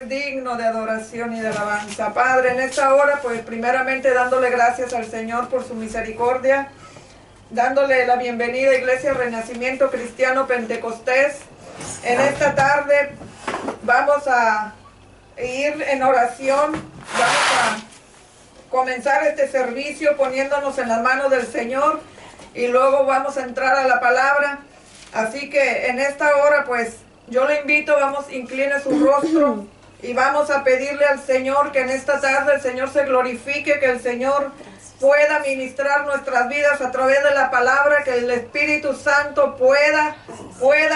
digno de adoración y de alabanza. Padre, en esta hora, pues primeramente dándole gracias al Señor por su misericordia, dándole la bienvenida a Iglesia Renacimiento Cristiano Pentecostés. En esta tarde vamos a ir en oración, vamos a comenzar este servicio poniéndonos en las manos del Señor y luego vamos a entrar a la palabra. Así que en esta hora, pues yo le invito, vamos, incline su rostro y vamos a pedirle al Señor que en esta tarde el Señor se glorifique, que el Señor pueda ministrar nuestras vidas a través de la palabra, que el Espíritu Santo pueda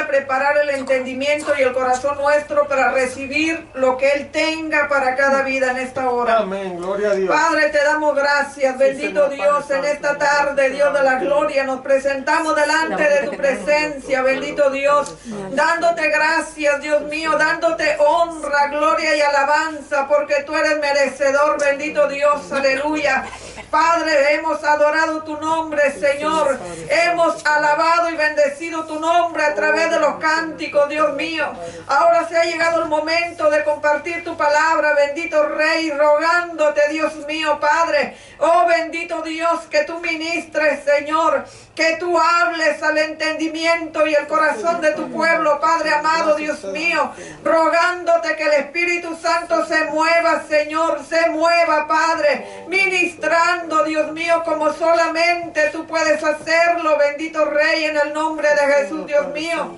preparar el entendimiento y el corazón nuestro para recibir lo que Él tenga para cada vida en esta hora. Amén, gloria a Dios. Padre, te damos gracias, bendito Dios, en esta tarde, Dios de la gloria, nos presentamos delante de tu presencia, bendito Dios, dándote gracias, Dios mío, dándote honra, gloria y alabanza, porque tú eres merecedor, bendito Dios, aleluya. Padre, hemos adorado tu nombre, Señor. Hemos alabado y bendecido tu nombre a través de los cánticos, Dios mío. Ahora se ha llegado el momento de compartir tu palabra, bendito Rey, rogándote, Dios mío, Padre. Oh, bendito Dios, que tú ministres, Señor, que tú hables al entendimiento y el corazón de tu pueblo, Padre amado, Dios mío, rogándote que el Espíritu Santo se mueva, Señor, se mueva, Padre, ministrando, Dios mío, como solamente tú puedes hacerlo, bendito Rey, en el nombre de Jesús, Dios mío.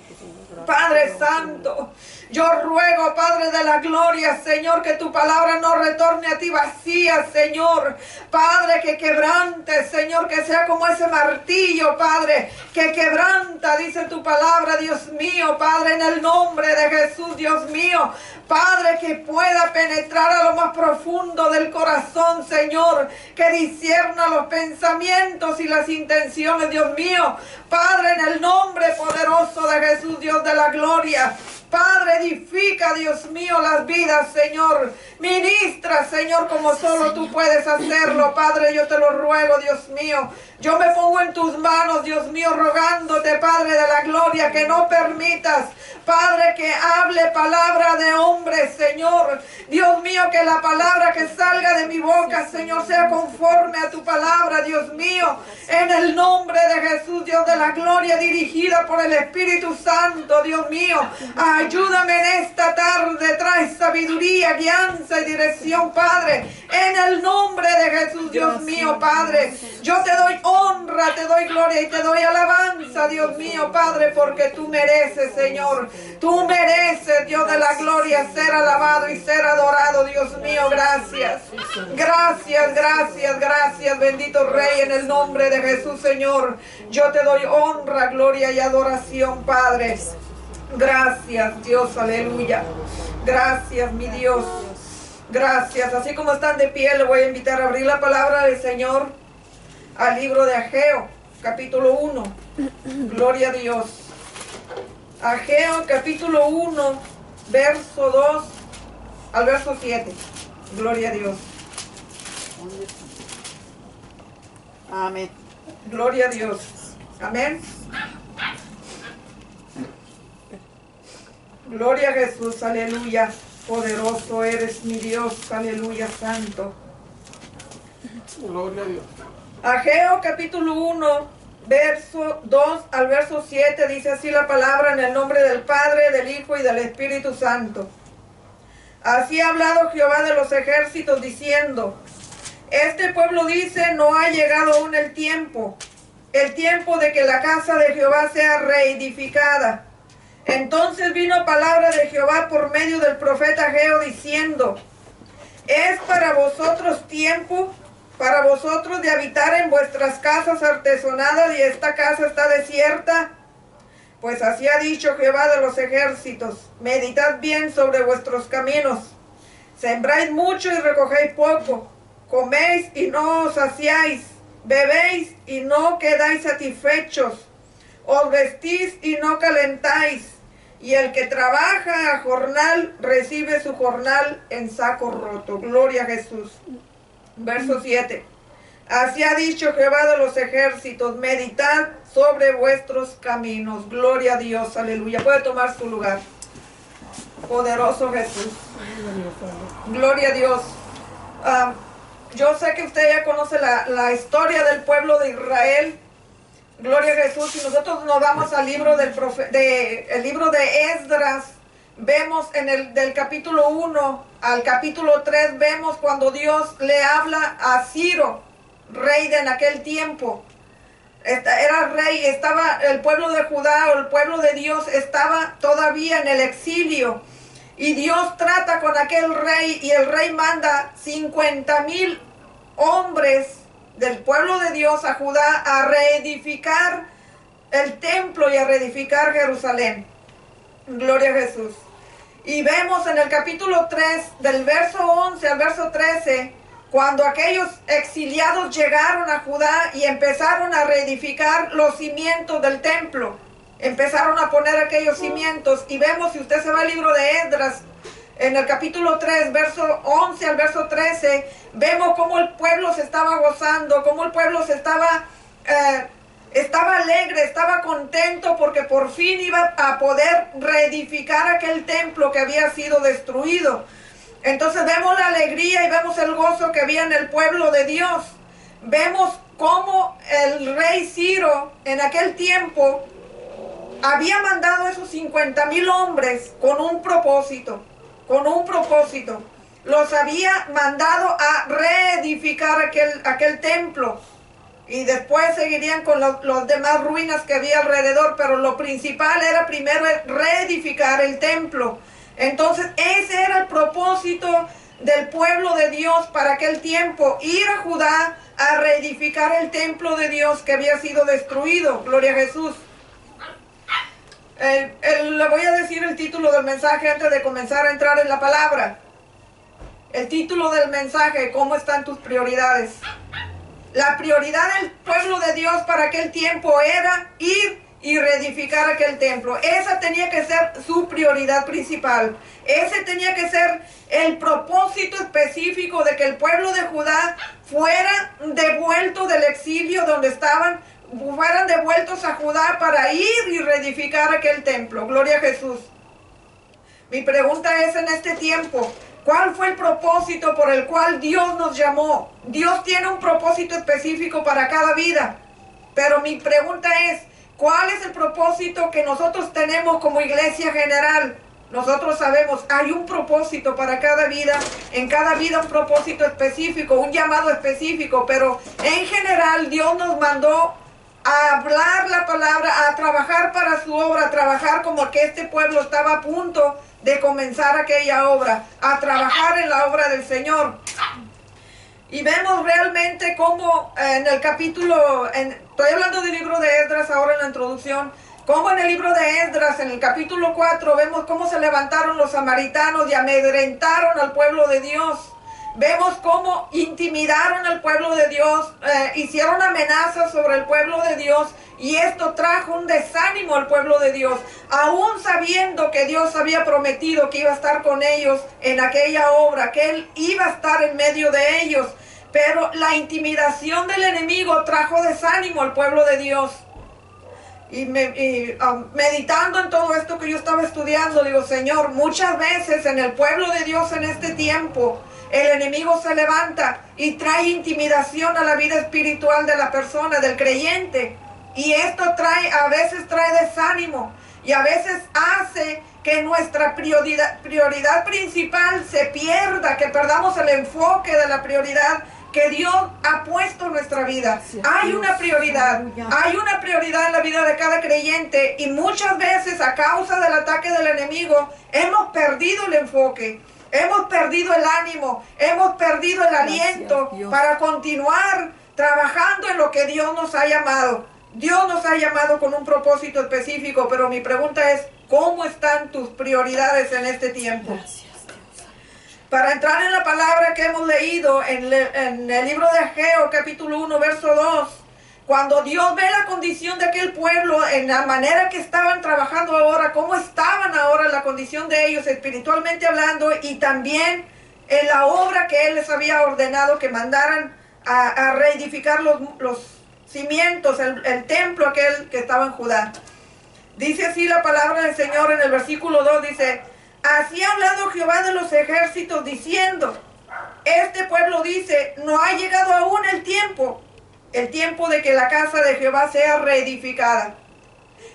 Padre Santo, yo ruego, Padre de la gloria, Señor, que tu palabra no retorne a ti vacía, Señor. Padre, que quebrante, Señor, que sea como ese martillo, Padre, que quebranta, dice tu palabra, Dios mío, Padre, en el nombre de Jesús, Dios mío. Padre, que pueda penetrar a lo más profundo del corazón, Señor, que discierna los pensamientos y las intenciones, Dios mío. Padre, en el nombre poderoso de Jesús, Dios de la gloria. Padre, edifica, Dios mío, las vidas, Señor. Ministra, Señor, como solo tú puedes hacerlo. Padre, yo te lo ruego, Dios mío. Yo me pongo en tus manos, Dios mío, rogándote, Padre de la gloria, que no permitas, Padre, que hable palabra de hombre, Señor. Dios mío, que la palabra que salga de mi boca, Señor, sea conforme a tu palabra, Dios mío. En el nombre de Jesús, Dios de la gloria, dirigida por el Espíritu Santo, Dios mío. Ayúdame en esta tarde, trae sabiduría, guianza y dirección, Padre. En el nombre de Jesús, Dios mío, Padre. Yo te doy honra, te doy gloria y te doy alabanza, Dios mío, Padre, porque tú mereces, Señor. Tú mereces, Dios de la gloria, ser alabado y ser adorado, Dios mío. Gracias. Gracias, gracias, gracias, bendito Rey, en el nombre de Jesús, Señor. Yo te doy honra, gloria y adoración, Padre. Gracias, Dios, aleluya. Gracias, mi Dios. Gracias. Así como están de pie, le voy a invitar a abrir la palabra del Señor al libro de Ageo, capítulo 1. Gloria a Dios. Ageo, capítulo 1, verso 2 al verso 7. Gloria a Dios. Amén. Gloria a Dios. Amén. Gloria a Jesús, aleluya. Poderoso eres mi Dios, aleluya, santo. Gloria a Dios. Ageo capítulo 1, verso 2 al verso 7, dice así la palabra: en el nombre del Padre, del Hijo y del Espíritu Santo. Así ha hablado Jehová de los ejércitos, diciendo: este pueblo dice, no ha llegado aún el tiempo de que la casa de Jehová sea reedificada. Entonces vino palabra de Jehová por medio del profeta Ageo, diciendo: es para vosotros tiempo, para vosotros de habitar en vuestras casas artesonadas, y esta casa está desierta. Pues así ha dicho Jehová de los ejércitos: meditad bien sobre vuestros caminos. Sembráis mucho y recogéis poco. Coméis y no os saciáis. Bebéis y no quedáis satisfechos. Os vestís y no calentáis. Y el que trabaja a jornal recibe su jornal en saco roto. Gloria a Jesús. Verso 7. Así ha dicho Jehová de los ejércitos: meditad sobre vuestros caminos. Gloria a Dios, aleluya. Puede tomar su lugar. Poderoso Jesús. Gloria a Dios. Yo sé que usted ya conoce la historia del pueblo de Israel. Gloria a Jesús. Y nosotros nos vamos al libro el libro de Esdras. Vemos del capítulo 1 al capítulo 3, vemos cuando Dios le habla a Ciro, rey de en aquel tiempo. Era rey, estaba el pueblo de Judá, o el pueblo de Dios estaba todavía en el exilio. Y Dios trata con aquel rey, y el rey manda 50,000 hombres del pueblo de Dios a Judá a reedificar el templo y a reedificar Jerusalén. Gloria a Jesús. Y vemos en el capítulo 3, del verso 11 al verso 13, cuando aquellos exiliados llegaron a Judá y empezaron a reedificar los cimientos del templo. Empezaron a poner aquellos cimientos. Y vemos, si usted se va al libro de Esdras, en el capítulo 3, verso 11 al verso 13, vemos cómo el pueblo se estaba gozando, cómo el pueblo se estaba alegre, estaba contento porque por fin iba a poder reedificar aquel templo que había sido destruido. Entonces vemos la alegría y vemos el gozo que había en el pueblo de Dios. Vemos cómo el rey Ciro en aquel tiempo había mandado esos 50,000 hombres con un propósito. Los había mandado a reedificar aquel templo. Y después seguirían con los demás ruinas que había alrededor, pero lo principal era primero reedificar el templo. Entonces ese era el propósito del pueblo de Dios para aquel tiempo, ir a Judá a reedificar el templo de Dios que había sido destruido. Gloria a Jesús. Le voy a decir el título del mensaje antes de comenzar a entrar en la palabra. El título del mensaje: ¿cómo están tus prioridades? La prioridad del pueblo de Dios para aquel tiempo era ir y reedificar aquel templo. Esa tenía que ser su prioridad principal. Ese tenía que ser el propósito específico de que el pueblo de Judá fuera devuelto del exilio donde estaban, fueran devueltos a Judá para ir y reedificar aquel templo. Gloria a Jesús. Mi pregunta es en este tiempo: ¿cuál fue el propósito por el cual Dios nos llamó? Dios tiene un propósito específico para cada vida. Pero mi pregunta es: ¿cuál es el propósito que nosotros tenemos como iglesia general? Nosotros sabemos, hay un propósito para cada vida, en cada vida un propósito específico, un llamado específico, pero en general Dios nos mandó a hablar la palabra, a trabajar para su obra, a trabajar como que este pueblo estaba a punto de comenzar aquella obra, a trabajar en la obra del Señor. Y vemos realmente cómo en el capítulo, estoy hablando del libro de Esdras ahora en la introducción, cómo en el libro de Esdras, en el capítulo 4, vemos cómo se levantaron los samaritanos y amedrentaron al pueblo de Dios. Vemos cómo intimidaron al pueblo de Dios, hicieron amenazas sobre el pueblo de Dios, y esto trajo un desánimo al pueblo de Dios, aún sabiendo que Dios había prometido que iba a estar con ellos en aquella obra, que Él iba a estar en medio de ellos. Pero la intimidación del enemigo trajo desánimo al pueblo de Dios. Y meditando en todo esto que yo estaba estudiando, digo: Señor, muchas veces en el pueblo de Dios en este tiempo, el enemigo se levanta y trae intimidación a la vida espiritual de la persona, del creyente. Y esto a veces trae desánimo, y a veces hace que nuestra prioridad principal se pierda, que perdamos el enfoque de la prioridad que Dios ha puesto en nuestra vida. Hay una prioridad en la vida de cada creyente, y muchas veces a causa del ataque del enemigo hemos perdido el enfoque. Hemos perdido el ánimo, hemos perdido el aliento para continuar trabajando en lo que Dios nos ha llamado. Dios nos ha llamado con un propósito específico, pero mi pregunta es: ¿cómo están tus prioridades en este tiempo? Para entrar en la palabra que hemos leído en el libro de Ageo, capítulo 1, verso 2, cuando Dios ve la condición de aquel pueblo, en la manera que estaban trabajando ahora, cómo estaban ahora, la condición de ellos espiritualmente hablando, y también en la obra que Él les había ordenado que mandaran a reedificar los cimientos, el templo aquel que estaba en Judá. Dice así la palabra del Señor en el versículo 2, dice: Así ha hablado Jehová de los ejércitos diciendo, este pueblo dice, no ha llegado aún el tiempo de que la casa de Jehová sea reedificada.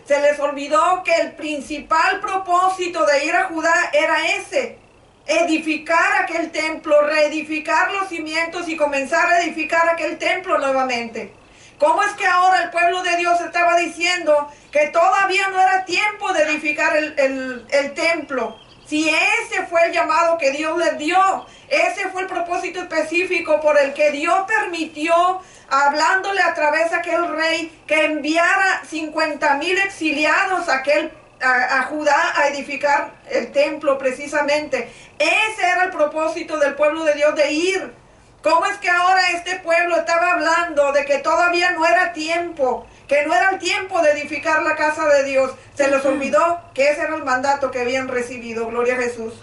Se les olvidó que el principal propósito de ir a Judá era ese, edificar aquel templo, reedificar los cimientos y comenzar a edificar aquel templo nuevamente. ¿Cómo es que ahora el pueblo de Dios estaba diciendo que todavía no era tiempo de edificar el templo? Si ese fue el llamado que Dios les dio, ese fue el propósito específico por el que Dios permitió, hablándole a través de aquel rey, que enviara 50,000 exiliados a Judá a edificar el templo precisamente. Ese era el propósito del pueblo de Dios de ir. ¿Cómo es que ahora este pueblo estaba hablando de que todavía no era tiempo, que no era el tiempo de edificar la casa de Dios? Se les olvidó que ese era el mandato que habían recibido. Gloria a Jesús.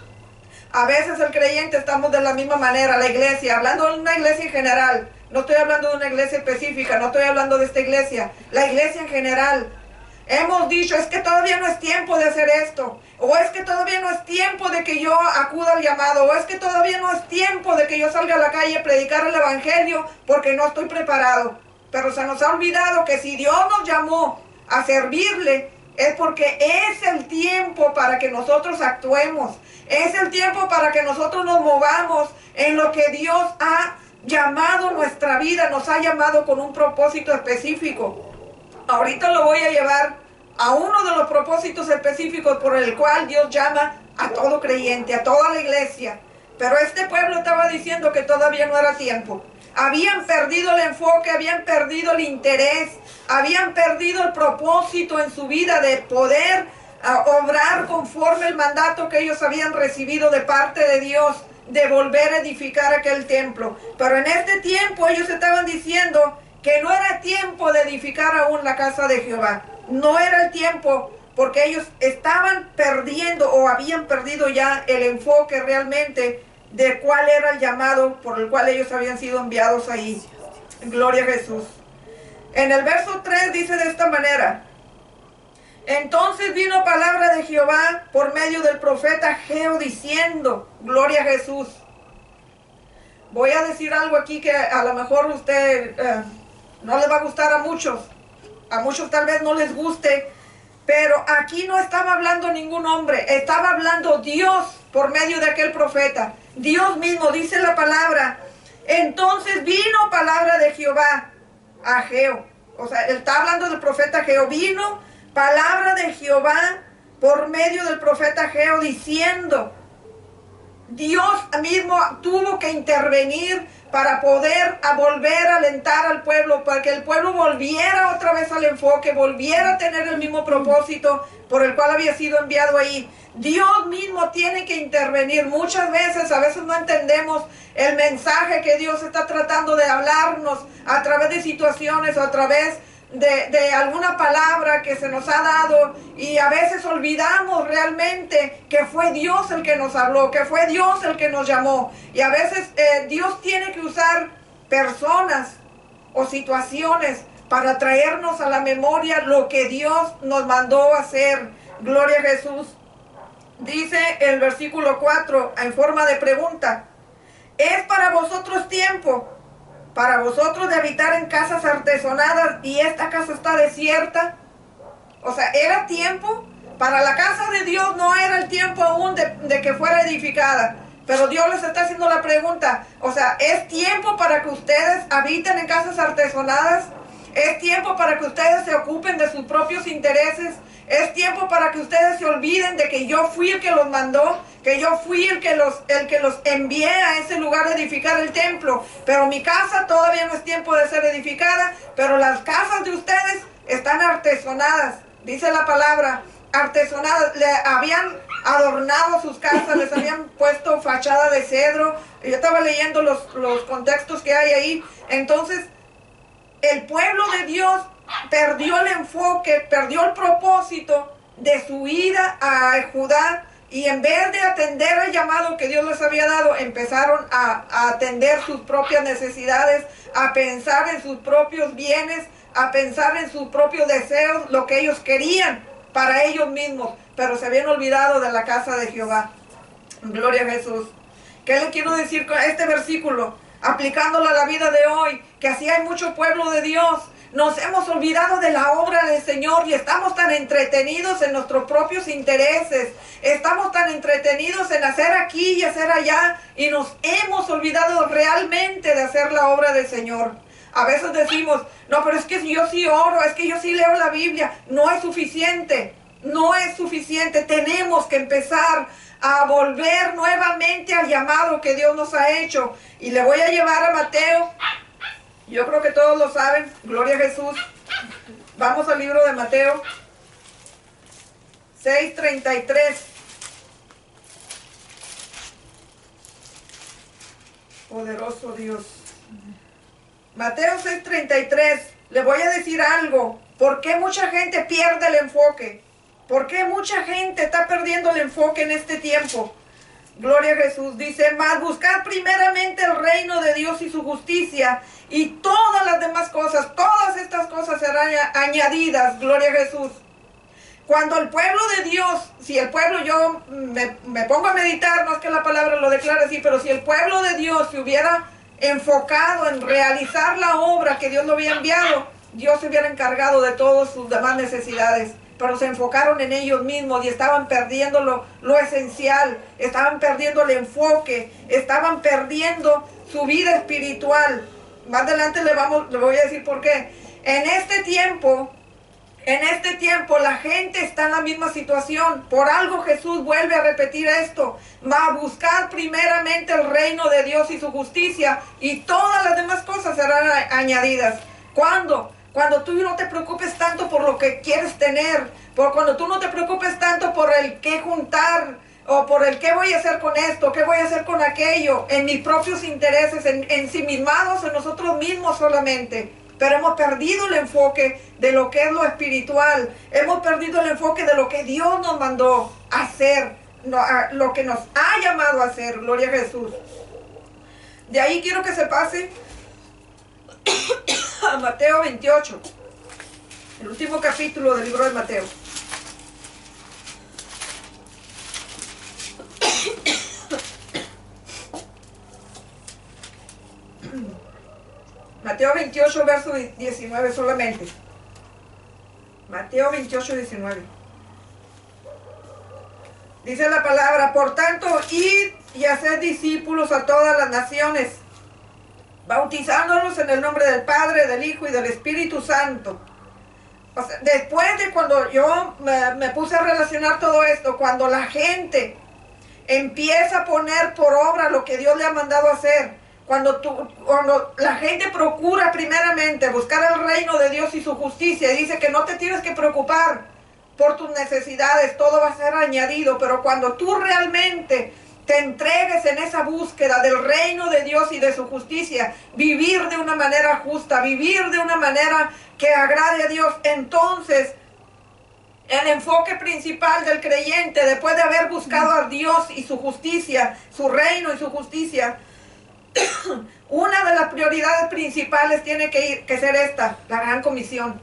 A veces el creyente estamos de la misma manera, la iglesia, hablando de una iglesia en general. No estoy hablando de una iglesia específica, no estoy hablando de esta iglesia, la iglesia en general. Hemos dicho, es que todavía no es tiempo de hacer esto, o es que todavía no es tiempo de que yo acuda al llamado, o es que todavía no es tiempo de que yo salga a la calle a predicar el evangelio porque no estoy preparado. Pero se nos ha olvidado que si Dios nos llamó a servirle, es porque es el tiempo para que nosotros actuemos, es el tiempo para que nosotros nos movamos en lo que Dios ha llamado nuestra vida, nos ha llamado con un propósito específico. Ahorita lo voy a llevar a uno de los propósitos específicos por el cual Dios llama a todo creyente, a toda la iglesia. Pero este pueblo estaba diciendo que todavía no era tiempo. Habían perdido el enfoque, habían perdido el interés, habían perdido el propósito en su vida de poder obrar conforme el mandato que ellos habían recibido de parte de Dios, de volver a edificar aquel templo. Pero en este tiempo ellos estaban diciendo que no era tiempo de edificar aún la casa de Jehová. No era el tiempo, porque ellos estaban perdiendo o habían perdido ya el enfoque realmente de cuál era el llamado por el cual ellos habían sido enviados ahí. Gloria a Jesús. En el verso 3 dice de esta manera: entonces vino palabra de Jehová por medio del profeta Ageo diciendo, gloria a Jesús. Voy a decir algo aquí que a lo mejor usted no le va a gustar a muchos tal vez no les guste, pero aquí no estaba hablando ningún hombre, estaba hablando Dios por medio de aquel profeta. Dios mismo, dice la palabra. Entonces vino palabra de Jehová a Ageo. O sea, él está hablando del profeta Ageo. Vino palabra de Jehová por medio del profeta Ageo diciendo. Dios mismo tuvo que intervenir para poder volver a alentar al pueblo, para que el pueblo volviera otra vez al enfoque, volviera a tener el mismo propósito por el cual había sido enviado ahí. Dios mismo tiene que intervenir. Muchas veces, a veces no entendemos el mensaje que Dios está tratando de hablarnos a través de situaciones o a través de alguna palabra que se nos ha dado, y a veces olvidamos realmente que fue Dios el que nos habló, que fue Dios el que nos llamó. Y a veces Dios tiene que usar personas o situaciones para traernos a la memoria lo que Dios nos mandó hacer. Gloria a Jesús. Dice el versículo 4 en forma de pregunta: ¿es para vosotros tiempo para vosotros de habitar en casas artesonadas y esta casa está desierta? O sea, era tiempo para la casa de Dios, no era el tiempo aún de que fuera edificada. Pero Dios les está haciendo la pregunta, o sea, ¿es tiempo para que ustedes habiten en casas artesonadas? ¿Es tiempo para que ustedes se ocupen de sus propios intereses? ¿Es tiempo para que ustedes se olviden de que yo fui el que los mandó? Que yo fui el que los envié a ese lugar de edificar el templo. Pero mi casa todavía no es tiempo de ser edificada, pero las casas de ustedes están artesonadas. Dice la palabra, artesonadas. Le habían adornado sus casas, les habían puesto fachada de cedro. Yo estaba leyendo los contextos que hay ahí. Entonces, el pueblo de Dios perdió el enfoque, perdió el propósito de su ida a Judá, y en vez de atender el llamado que Dios les había dado, empezaron a atender sus propias necesidades, a pensar en sus propios bienes, a pensar en sus propios deseos, lo que ellos querían para ellos mismos. pero se habían olvidado de la casa de Jehová. Gloria a Jesús. ¿Qué le quiero decir con este versículo? Aplicándolo a la vida de hoy, que así hay mucho pueblo de Dios. Nos hemos olvidado de la obra del Señor y estamos tan entretenidos en nuestros propios intereses. Estamos tan entretenidos en hacer aquí y hacer allá y nos hemos olvidado realmente de hacer la obra del Señor. A veces decimos, no, pero es que yo sí oro, es que yo sí leo la Biblia. No es suficiente, no es suficiente. Tenemos que empezar a volver nuevamente al llamado que Dios nos ha hecho. Y le voy a llevar a Mateo. Yo creo que todos lo saben. Gloria a Jesús. Vamos al libro de Mateo 6:33. Poderoso Dios. Mateo 6:33. Le voy a decir algo. ¿Por qué mucha gente pierde el enfoque? ¿Por qué mucha gente está perdiendo el enfoque en este tiempo? Gloria a Jesús. Dice, mas buscad primeramente el reino de Dios y su justicia, y todas las demás cosas, todas estas cosas serán añadidas. Gloria a Jesús. Cuando el pueblo de Dios, si el pueblo, yo me pongo a meditar, no es que la palabra lo declare así, pero si el pueblo de Dios se hubiera enfocado en realizar la obra que Dios lo había enviado, Dios se hubiera encargado de todas sus demás necesidades. Pero se enfocaron en ellos mismos y estaban perdiendo lo esencial, estaban perdiendo el enfoque, estaban perdiendo su vida espiritual. Más adelante le voy a decir por qué. En este tiempo la gente está en la misma situación. Por algo Jesús vuelve a repetir esto. Va a buscar primeramente el reino de Dios y su justicia, y todas las demás cosas serán añadidas. ¿Cuándo? Cuando tú no te preocupes tanto por lo que quieres tener, cuando tú no te preocupes tanto por el qué juntar, o por el qué voy a hacer con esto, qué voy a hacer con aquello, en mis propios intereses, ensimismados en nosotros mismos solamente. Pero hemos perdido el enfoque de lo que es lo espiritual, hemos perdido el enfoque de lo que Dios nos mandó a hacer, lo que nos ha llamado a hacer. Gloria a Jesús. De ahí quiero que se pase a Mateo 28, el último capítulo del libro de Mateo. Mateo 28, verso 19 solamente. Mateo 28, 19. Dice la palabra, por tanto, id y haced discípulos a todas las naciones, bautizándolos en el nombre del Padre, del Hijo y del Espíritu Santo. O sea, después de cuando yo me puse a relacionar todo esto, cuando la gente empieza a poner por obra lo que Dios le ha mandado hacer, cuando la gente procura primeramente buscar el reino de Dios y su justicia, y dice que no te tienes que preocupar por tus necesidades, todo va a ser añadido. Pero cuando tú realmente te entregues en esa búsqueda del reino de Dios y de su justicia, vivir de una manera justa, vivir de una manera que agrade a Dios, entonces el enfoque principal del creyente, después de haber buscado a Dios y su justicia, su reino y su justicia, una de las prioridades principales tiene que ser esta, la gran comisión.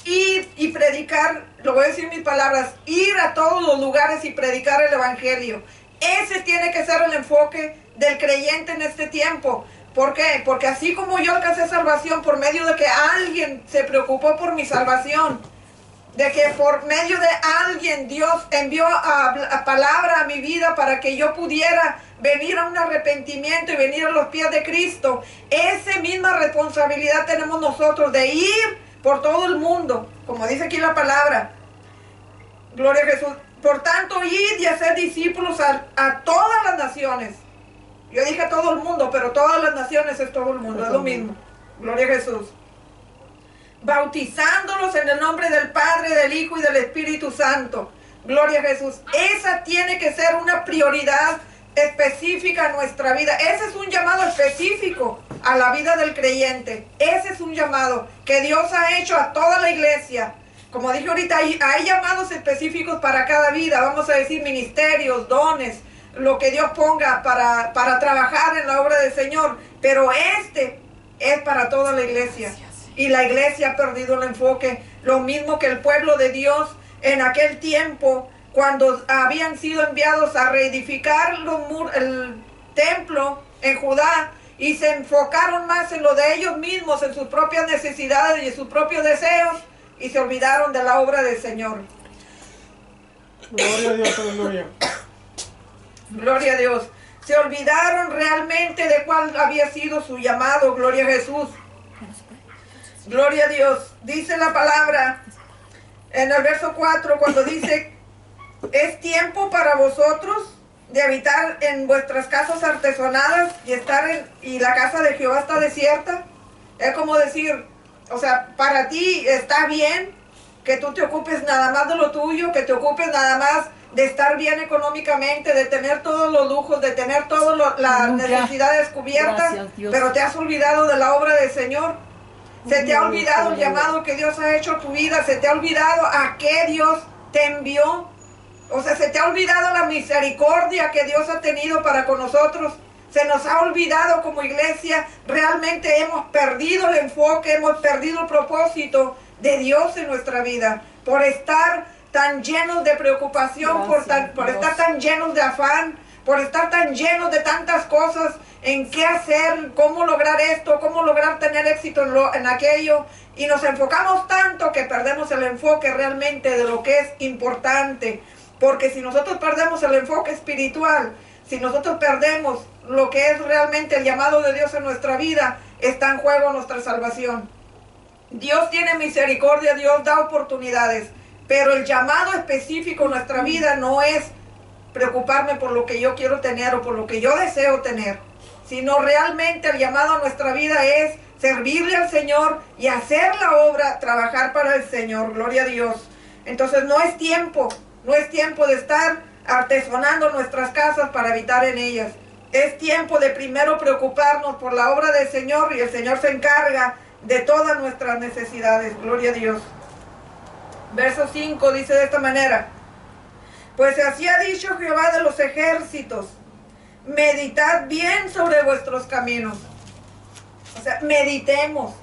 Ir y predicar, lo voy a decir en mis palabras, ir a todos los lugares y predicar el evangelio. Ese tiene que ser el enfoque del creyente en este tiempo. ¿Por qué? Porque así como yo alcancé salvación por medio de que alguien se preocupó por mi salvación, de que por medio de alguien Dios envió a palabra a mi vida para que yo pudiera venir a un arrepentimiento y venir a los pies de Cristo, esa misma responsabilidad tenemos nosotros de ir por todo el mundo, como dice aquí la palabra. Gloria a Jesús. Por tanto, id y hacer discípulos a todas las naciones. Yo dije a todo el mundo, pero todas las naciones es todo el mundo, es lo mismo. Gloria a Jesús. Bautizándolos en el nombre del Padre, del Hijo y del Espíritu Santo. Gloria a Jesús. Esa tiene que ser una prioridad específica en nuestra vida. Ese es un llamado específico a la vida del creyente. Ese es un llamado que Dios ha hecho a toda la iglesia. Como dije ahorita, hay llamados específicos para cada vida. Vamos a decir ministerios, dones, lo que Dios ponga para trabajar en la obra del Señor. Pero este es para toda la iglesia. Y la iglesia ha perdido el enfoque. Lo mismo que el pueblo de Dios en aquel tiempo, cuando habían sido enviados a reedificar el templo en Judá, y se enfocaron más en lo de ellos mismos, en sus propias necesidades y en sus propios deseos, y se olvidaron de la obra del Señor. Gloria a Dios, aleluya. Gloria a Dios. Se olvidaron realmente de cuál había sido su llamado. Gloria a Jesús. Gloria a Dios. Dice la palabra en el verso 4, cuando dice: es tiempo para vosotros de habitar en vuestras casas artesonadas y la casa de Jehová está desierta. Es como decir, o sea, para ti está bien que tú te ocupes nada más de lo tuyo, que te ocupes nada más de estar bien económicamente, de tener todos los lujos, de tener todas las necesidades cubiertas. Gracias, pero te has olvidado de la obra del Señor. Se te ha olvidado el llamado que Dios ha hecho a tu vida. Se te ha olvidado a qué Dios te envió. O sea, se te ha olvidado la misericordia que Dios ha tenido para con nosotros. Se nos ha olvidado como iglesia. Realmente hemos perdido el enfoque, hemos perdido el propósito de Dios en nuestra vida. Por estar tan llenos de preocupación, por estar tan llenos de afán, por estar tan llenos de tantas cosas en qué hacer, cómo lograr esto, cómo lograr tener éxito en aquello. Y nos enfocamos tanto que perdemos el enfoque realmente de lo que es importante. Porque si nosotros perdemos el enfoque espiritual, si nosotros perdemos lo que es realmente el llamado de Dios en nuestra vida, está en juego nuestra salvación. Dios tiene misericordia, Dios da oportunidades, pero el llamado específico en nuestra vida no es preocuparme por lo que yo quiero tener o por lo que yo deseo tener, sino realmente el llamado a nuestra vida es servirle al Señor y hacer la obra, trabajar para el Señor. Gloria a Dios. Entonces no es tiempo de estar artesonando nuestras casas para habitar en ellas. Es tiempo de primero preocuparnos por la obra del Señor, y el Señor se encarga de todas nuestras necesidades. Gloria a Dios. Verso 5 dice de esta manera: pues así ha dicho Jehová de los ejércitos, meditad bien sobre vuestros caminos. O sea, meditemos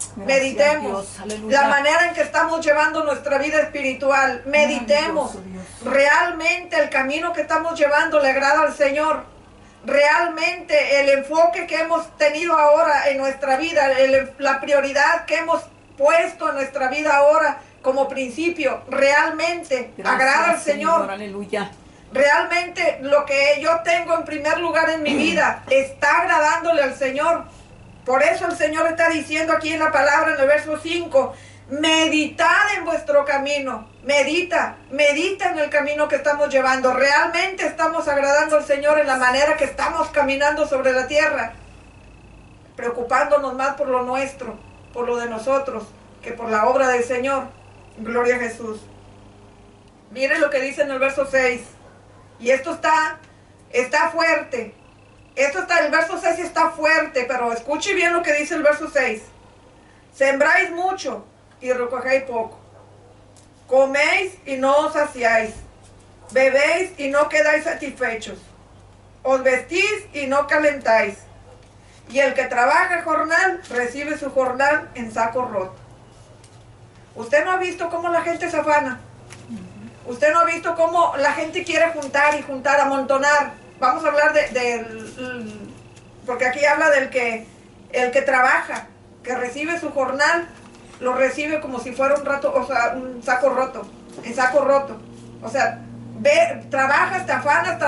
la manera en que estamos llevando nuestra vida espiritual. Meditemos realmente el camino que estamos llevando le agrada al Señor. Realmente el enfoque que hemos tenido ahora en nuestra vida, la prioridad que hemos puesto en nuestra vida ahora como principio, realmente agrada al Señor. Aleluya. Realmente lo que yo tengo en primer lugar en mi vida está agradándole al Señor. Por eso el Señor está diciendo aquí en la palabra, en el verso 5, meditad en vuestro camino. Medita en el camino que estamos llevando. Realmente estamos agradando al Señor en la manera que estamos caminando sobre la tierra, preocupándonos más por lo nuestro, por lo de nosotros, que por la obra del Señor. Gloria a Jesús. Miren lo que dice en el verso 6. Y esto está fuerte. El verso 6 está fuerte, pero escuche bien lo que dice el verso 6. Sembráis mucho y recogéis poco. Coméis y no os saciáis. Bebéis y no quedáis satisfechos. Os vestís y no calentáis. Y el que trabaja jornal, recibe su jornal en saco roto. ¿Usted no ha visto cómo la gente se afana? ¿Usted no ha visto cómo la gente quiere juntar, amontonar? Vamos a hablar porque aquí habla el que trabaja, que recibe su jornal, lo recibe como si fuera un saco roto, en saco roto. O sea, trabajas, te afanas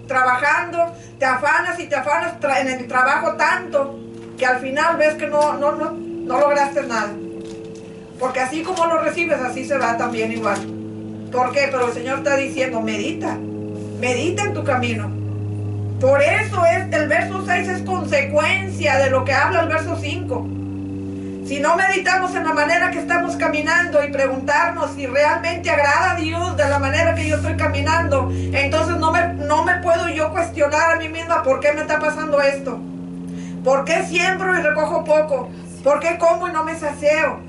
trabajando, te afanas en el trabajo tanto que al final ves que no lograste nada. Porque así como lo recibes, así se va también igual. ¿Por qué? Pero el Señor está diciendo, medita en tu camino. Por eso el verso 6 es consecuencia de lo que habla el verso 5. Si no meditamos en la manera que estamos caminando y preguntarnos si realmente agrada a Dios de la manera que yo estoy caminando, entonces no me puedo yo cuestionar a mí misma por qué me está pasando esto. ¿Por qué siembro y recojo poco? ¿Por qué como y no me sacio?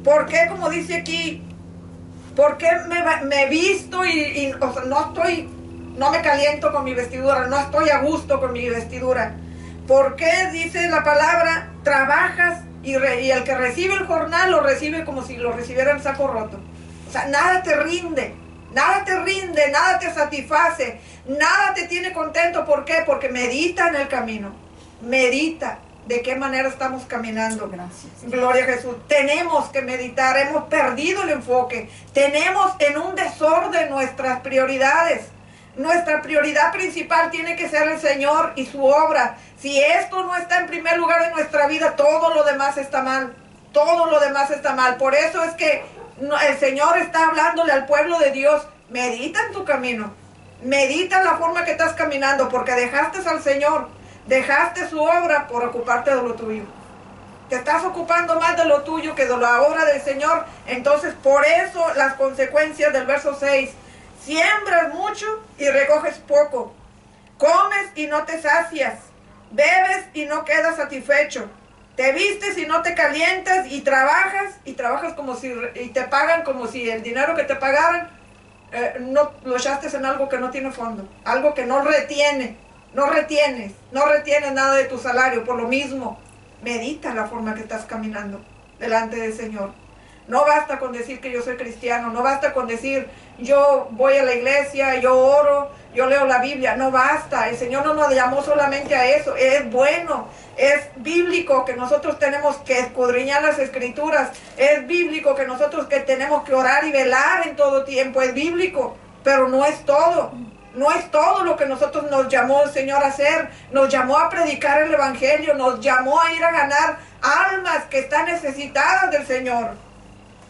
¿Por qué, como dice aquí, por qué me visto y o sea, no me caliento con mi vestidura, no estoy a gusto con mi vestidura? ¿Por qué, dice la palabra, trabajas y el que recibe el jornal lo recibe como si lo recibiera en saco roto? O sea, nada te rinde, Nada te rinde, nada te satisface, nada te tiene contento. ¿Por qué? Porque medita en el camino. Medita de qué manera estamos caminando. Gracias. Gloria a Jesús. Tenemos que meditar. Hemos perdido el enfoque. Tenemos en un desorden nuestras prioridades. Nuestra prioridad principal tiene que ser el Señor y su obra. Si esto no está en primer lugar en nuestra vida, todo lo demás está mal. Todo lo demás está mal. Por eso es que el Señor está hablándole al pueblo de Dios. Medita en tu camino. Medita en la forma que estás caminando, porque dejaste al Señor, dejaste su obra por ocuparte de lo tuyo. Te estás ocupando más de lo tuyo que de la obra del Señor. Entonces, por eso las consecuencias del verso 6. Siembras mucho y recoges poco. Comes y no te sacias. Bebes y no quedas satisfecho. Te vistes y no te calientas, y trabajas como si, y te pagan como si el dinero que te pagaran no lo echaste en algo que no tiene fondo, algo que no retienes nada de tu salario. Por lo mismo, medita la forma que estás caminando delante del Señor. No basta con decir que yo soy cristiano, no basta con decir yo voy a la iglesia, yo oro, yo leo la Biblia. No basta, el Señor no nos llamó solamente a eso. Es bueno, es bíblico que nosotros tenemos que escudriñar las Escrituras. Es bíblico que nosotros que tenemos que orar y velar en todo tiempo. Es bíblico, pero no es todo. No es todo lo que nosotros nos llamó el Señor a hacer. Nos llamó a predicar el Evangelio, nos llamó a ir a ganar almas que están necesitadas del Señor.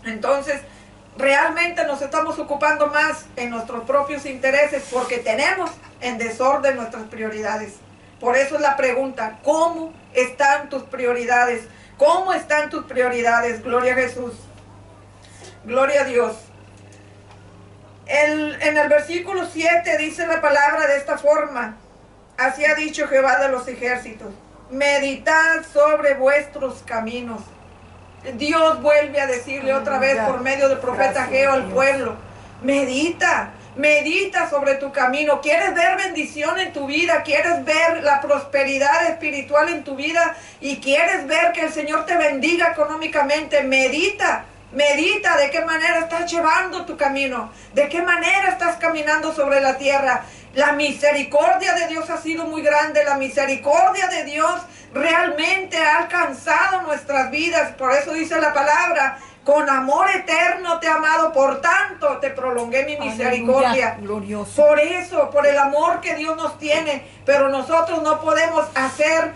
Entonces, realmente nos estamos ocupando más en nuestros propios intereses porque tenemos en desorden nuestras prioridades. Por eso es la pregunta, ¿cómo están tus prioridades? ¿Cómo están tus prioridades? Gloria a Jesús. Gloria a Dios. En el versículo 7 dice la palabra de esta forma: así ha dicho Jehová de los ejércitos, meditad sobre vuestros caminos. Dios vuelve a decirle otra vez por medio del profeta Ageo al pueblo: medita sobre tu camino. ¿Quieres ver bendición en tu vida? ¿Quieres ver la prosperidad espiritual en tu vida? ¿Y quieres ver que el Señor te bendiga económicamente? Medita de qué manera estás llevando tu camino, de qué manera estás caminando sobre la tierra. La misericordia de Dios ha sido muy grande. La misericordia de Dios realmente ha alcanzado nuestras vidas. Por eso dice la palabra: con amor eterno te he amado, por tanto te prolongué mi misericordia. Glorioso. Por eso, por el amor que Dios nos tiene. Pero nosotros no podemos hacer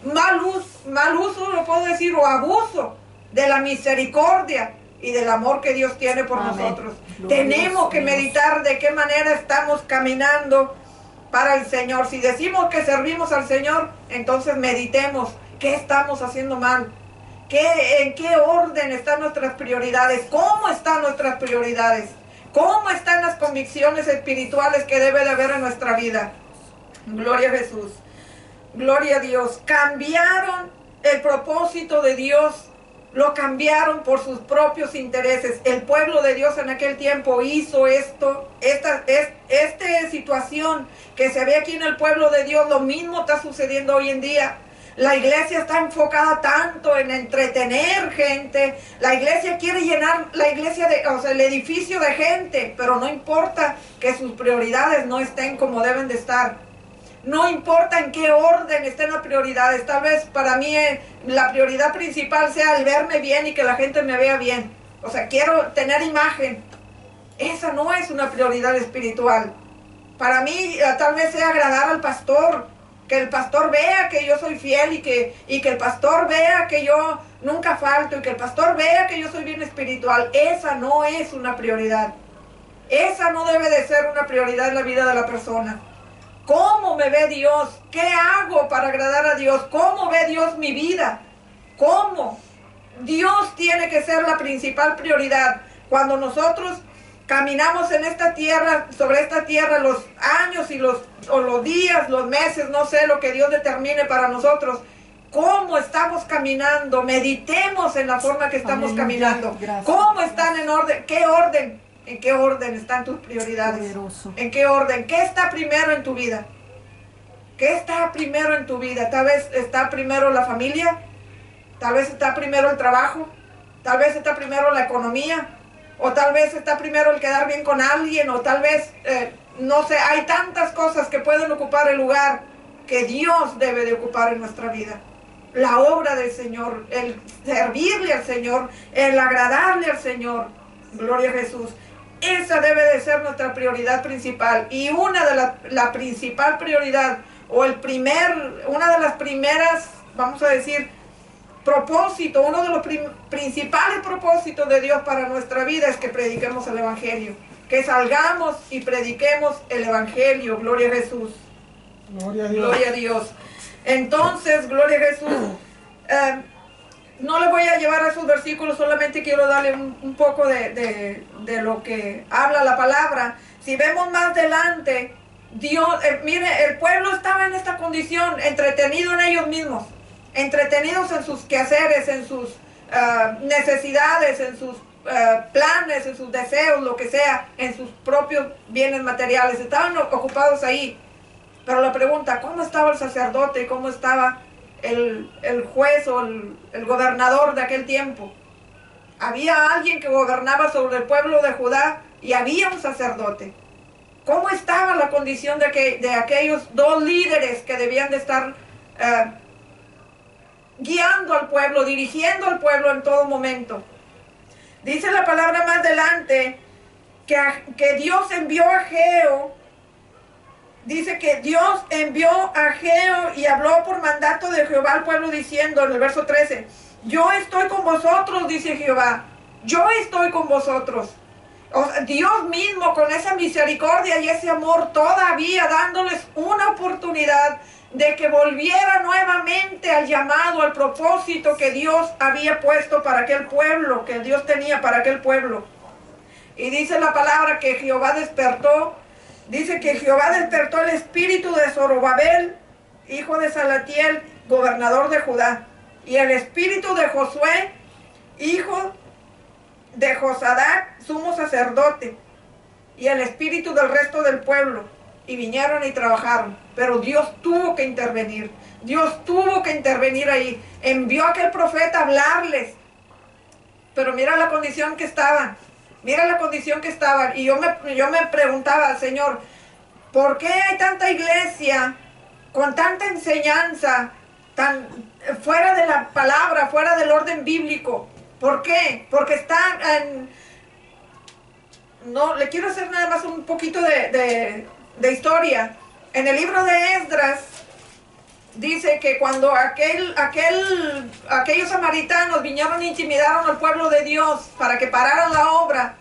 mal uso, lo puedo decir, o abuso de la misericordia y del amor que Dios tiene por nosotros. Tenemos que meditar de qué manera estamos caminando para el Señor. Si decimos que servimos al Señor, entonces meditemos qué estamos haciendo mal, en qué orden están nuestras prioridades, cómo están nuestras prioridades, cómo están las convicciones espirituales que debe de haber en nuestra vida. Gloria a Jesús. Gloria a Dios. Cambiaron el propósito de Dios. Lo cambiaron por sus propios intereses. El pueblo de Dios en aquel tiempo hizo esta situación que se ve aquí en el pueblo de Dios. Lo mismo está sucediendo hoy en día. La iglesia está enfocada tanto en entretener gente. La iglesia quiere llenar el edificio de gente, pero no importa que sus prioridades no estén como deben de estar. No importa en qué orden estén las prioridades. Tal vez para mí la prioridad principal sea el verme bien y que la gente me vea bien. O sea, quiero tener imagen. Esa no es una prioridad espiritual. Para mí tal vez sea agradar al pastor. Que el pastor vea que yo soy fiel y que el pastor vea que yo nunca falto y que el pastor vea que yo soy bien espiritual. Esa no es una prioridad. Esa no debe de ser una prioridad en la vida de la persona. ¿Cómo me ve Dios? ¿Qué hago para agradar a Dios? ¿Cómo ve Dios mi vida? ¿Cómo? Dios tiene que ser la principal prioridad. Cuando nosotros caminamos en esta tierra, sobre esta tierra, los años y los días, los meses, no sé lo que Dios determine para nosotros. ¿Cómo estamos caminando? Meditemos en la forma que estamos caminando. Gracias. ¿Cómo están en orden? ¿Qué orden? ¿En qué orden están tus prioridades? Poderoso. ¿En qué orden? ¿Qué está primero en tu vida? ¿Qué está primero en tu vida? Tal vez está primero la familia, tal vez está primero el trabajo, tal vez está primero la economía, o tal vez está primero el quedar bien con alguien, o tal vez, no sé, hay tantas cosas que pueden ocupar el lugar que Dios debe de ocupar en nuestra vida. La obra del Señor, el servirle al Señor, el agradarle al Señor. Gloria a Jesús. Esa debe de ser nuestra prioridad principal. Y una de la principal prioridad, o una de las primeras, vamos a decir, propósito, uno de los principales propósitos de Dios para nuestra vida es que prediquemos el Evangelio. Que salgamos y prediquemos el Evangelio. Gloria a Jesús. Gloria a Dios. Gloria a Dios. Entonces, gloria a Jesús. No le voy a llevar a esos versículos, solamente quiero darle un poco de lo que habla la palabra. Si vemos más adelante, Dios, mire, el pueblo estaba en esta condición, entretenido en ellos mismos, entretenidos en sus quehaceres, en sus necesidades, en sus planes, en sus deseos, lo que sea, en sus propios bienes materiales. Estaban ocupados ahí. Pero la pregunta, ¿cómo estaba el sacerdote y cómo estaba el juez o el gobernador de aquel tiempo? Había alguien que gobernaba sobre el pueblo de Judá y había un sacerdote. ¿Cómo estaba la condición de aquellos dos líderes que debían de estar guiando al pueblo, dirigiendo al pueblo en todo momento? Dice la palabra más adelante que Dios envió a Ageo. Dice que Dios envió a Ageo y habló por mandato de Jehová al pueblo diciendo en el verso 13, yo estoy con vosotros, dice Jehová, yo estoy con vosotros. O sea, Dios mismo con esa misericordia y ese amor todavía dándoles una oportunidad de que volviera nuevamente al llamado, al propósito que Dios había puesto para aquel pueblo, que Dios tenía para aquel pueblo. Y dice la palabra que Jehová despertó. Dice que Jehová despertó el espíritu de Zorobabel, hijo de Salatiel, gobernador de Judá, y el espíritu de Josué, hijo de Josadac, sumo sacerdote, y el espíritu del resto del pueblo. Y vinieron y trabajaron. Pero Dios tuvo que intervenir. Dios tuvo que intervenir ahí. Envió a aquel profeta a hablarles. Pero mira la condición que estaban. Mira la condición que estaban. Y yo me preguntaba, Señor, ¿por qué hay tanta iglesia con tanta enseñanza, tan fuera de la palabra, fuera del orden bíblico? ¿Por qué? Porque están no, le quiero hacer nada más un poquito de historia. En el libro de Esdras dice que cuando aquellos samaritanos vinieron e intimidaron al pueblo de Dios para que pararan la obra,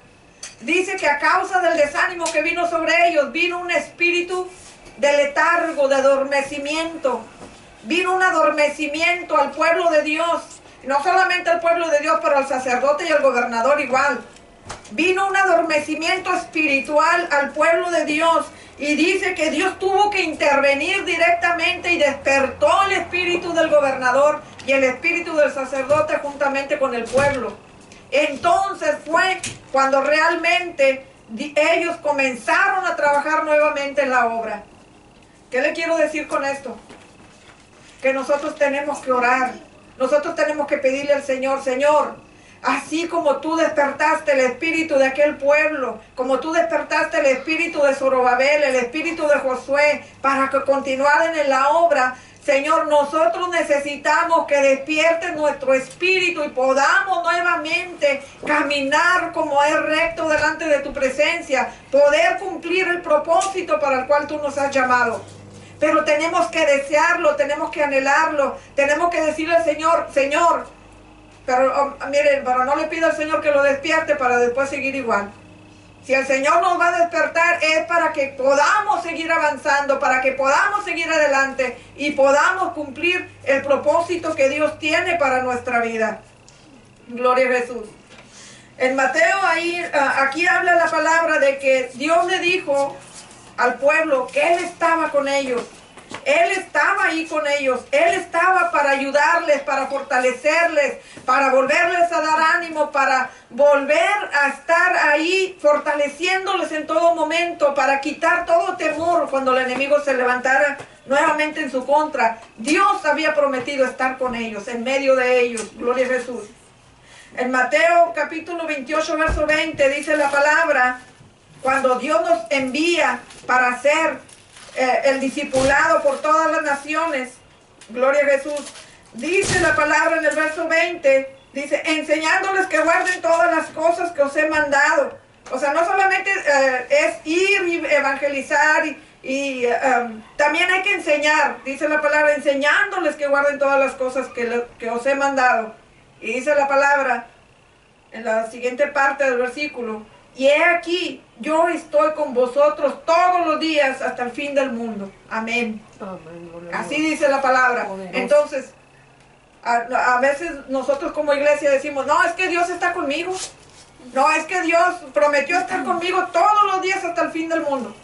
dice que a causa del desánimo que vino sobre ellos, vino un espíritu de letargo, de adormecimiento. Vino un adormecimiento al pueblo de Dios. No solamente al pueblo de Dios, pero al sacerdote y al gobernador igual. Vino un adormecimiento espiritual al pueblo de Dios. Y dice que Dios tuvo que intervenir directamente y despertó el espíritu del gobernador y el espíritu del sacerdote juntamente con el pueblo. Entonces fue cuando realmente ellos comenzaron a trabajar nuevamente en la obra. ¿Qué le quiero decir con esto? Que nosotros tenemos que orar. Nosotros tenemos que pedirle al Señor, Señor, así como tú despertaste el espíritu de aquel pueblo, como tú despertaste el espíritu de Zorobabel, el espíritu de Josué, para que continuaran en la obra, Señor, nosotros necesitamos que despiertes nuestro espíritu y podamos nuevamente caminar como es recto delante de tu presencia, poder cumplir el propósito para el cual tú nos has llamado. Pero tenemos que desearlo, tenemos que anhelarlo, tenemos que decirle al Señor, Señor, pero miren, pero no le pido al Señor que lo despierte para después seguir igual. Si el Señor nos va a despertar es para que podamos seguir avanzando, para que podamos seguir adelante y podamos cumplir el propósito que Dios tiene para nuestra vida. Gloria a Jesús. En Mateo aquí habla la palabra de que Dios le dijo al pueblo que Él estaba con ellos. Él estaba ahí con ellos. Él estaba para ayudarles, para fortalecerles, para volverles a dar ánimo, para volver a estar ahí fortaleciéndoles en todo momento, para quitar todo temor cuando el enemigo se levantara nuevamente en su contra. Dios había prometido estar con ellos, en medio de ellos. Gloria a Jesús. En Mateo capítulo 28, verso 20, dice la palabra, cuando Dios nos envía para ser el discipulado por todas las naciones, gloria a Jesús, dice la palabra en el verso 20, dice, enseñándoles que guarden todas las cosas que os he mandado. O sea, no solamente es ir y evangelizar y también hay que enseñar, dice la palabra, enseñándoles que guarden todas las cosas que os he mandado. Y dice la palabra en la siguiente parte del versículo, y he aquí, yo estoy con vosotros todos los días hasta el fin del mundo. Amén. Así dice la palabra. Entonces, a veces nosotros como iglesia decimos, no, es que Dios está conmigo. No, es que Dios prometió estar conmigo todos los días hasta el fin del mundo.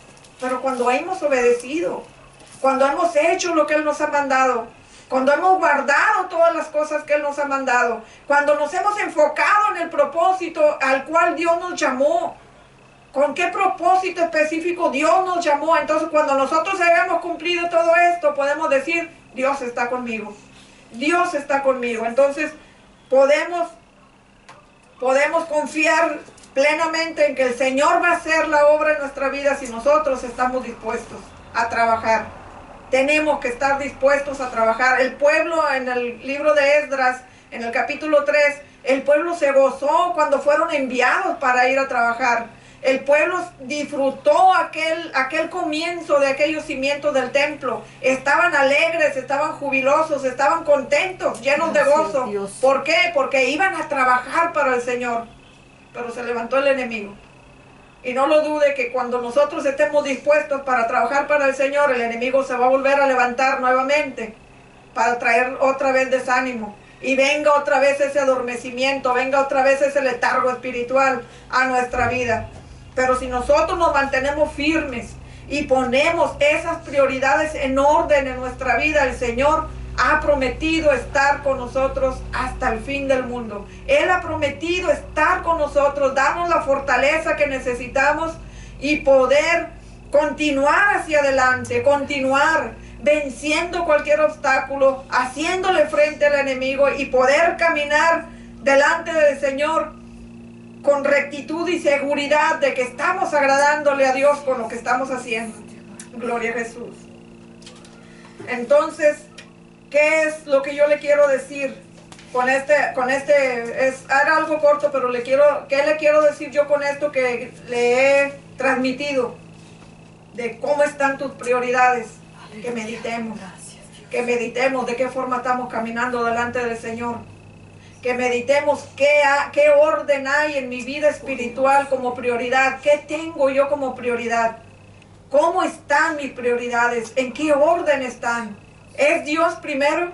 Pero cuando hemos obedecido, cuando hemos hecho lo que Él nos ha mandado, cuando hemos guardado todas las cosas que Él nos ha mandado, cuando nos hemos enfocado en el propósito al cual Dios nos llamó, con qué propósito específico Dios nos llamó, entonces cuando nosotros hayamos cumplido todo esto, podemos decir, Dios está conmigo. Dios está conmigo. Entonces podemos confiar plenamente en que el Señor va a hacer la obra en nuestra vida si nosotros estamos dispuestos a trabajar. Tenemos que estar dispuestos a trabajar. El pueblo en el libro de Esdras, en el capítulo 3, el pueblo se gozó cuando fueron enviados para ir a trabajar. El pueblo disfrutó aquel comienzo de aquellos cimientos del templo. Estaban alegres, estaban jubilosos, estaban contentos, llenos de gozo. ¿Por qué? Porque iban a trabajar para el Señor. Pero se levantó el enemigo. Y no lo dude que cuando nosotros estemos dispuestos para trabajar para el Señor, el enemigo se va a volver a levantar nuevamente para traer otra vez desánimo. Y venga otra vez ese adormecimiento, venga otra vez ese letargo espiritual a nuestra vida. Pero si nosotros nos mantenemos firmes y ponemos esas prioridades en orden en nuestra vida, el Señor ha prometido estar con nosotros hasta el fin del mundo. Él ha prometido estar con nosotros, darnos la fortaleza que necesitamos y poder continuar hacia adelante, continuar venciendo cualquier obstáculo, haciéndole frente al enemigo y poder caminar delante del Señor con rectitud y seguridad de que estamos agradándole a Dios con lo que estamos haciendo. Gloria a Jesús. Entonces, ¿qué es lo que yo le quiero decir con este? Era algo corto, pero ¿qué le quiero decir yo con esto que le he transmitido? De cómo están tus prioridades. Que meditemos. Que meditemos de qué forma estamos caminando delante del Señor. Que meditemos qué orden hay en mi vida espiritual como prioridad. ¿Qué tengo yo como prioridad? ¿Cómo están mis prioridades? ¿En qué orden están? ¿Es Dios primero?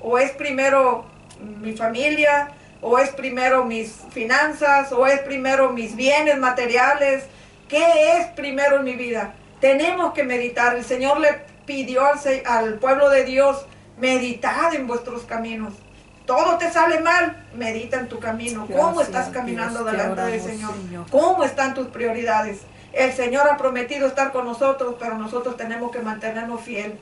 ¿O es primero mi familia? ¿O es primero mis finanzas? ¿O es primero mis bienes materiales? ¿Qué es primero en mi vida? Tenemos que meditar. El Señor le pidió al pueblo de Dios, meditad en vuestros caminos. Todo te sale mal, medita en tu camino. ¿Cómo estás caminando delante del Señor? ¿Cómo están tus prioridades? El Señor ha prometido estar con nosotros, pero nosotros tenemos que mantenernos fieles.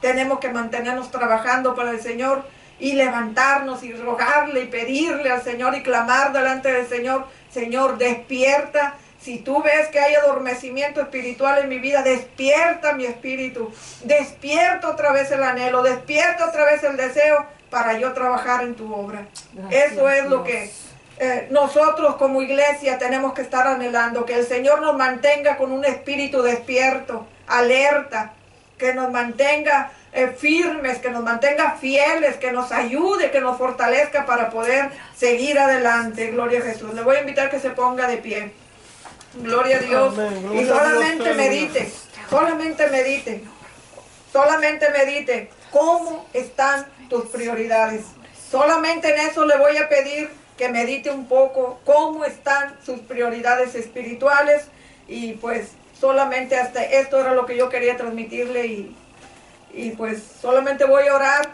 Tenemos que mantenernos trabajando para el Señor y levantarnos y rogarle y pedirle al Señor y clamar delante del Señor. Señor, despierta. Si tú ves que hay adormecimiento espiritual en mi vida, despierta mi espíritu. Despierta otra vez el anhelo, despierta otra vez el deseo para yo trabajar en tu obra. Gracias, eso es Dios. Lo que nosotros como iglesia tenemos que estar anhelando, que el Señor nos mantenga con un espíritu despierto, alerta, que nos mantenga firmes, que nos mantenga fieles, que nos ayude, que nos fortalezca para poder seguir adelante. Gloria a Jesús. Le voy a invitar que se ponga de pie. Gloria a Dios. Amén. Y solamente medite, solamente medite cómo están tus prioridades. Solamente en eso le voy a pedir que medite un poco cómo están sus prioridades espirituales. Y pues solamente hasta esto era lo que yo quería transmitirle y pues solamente voy a orar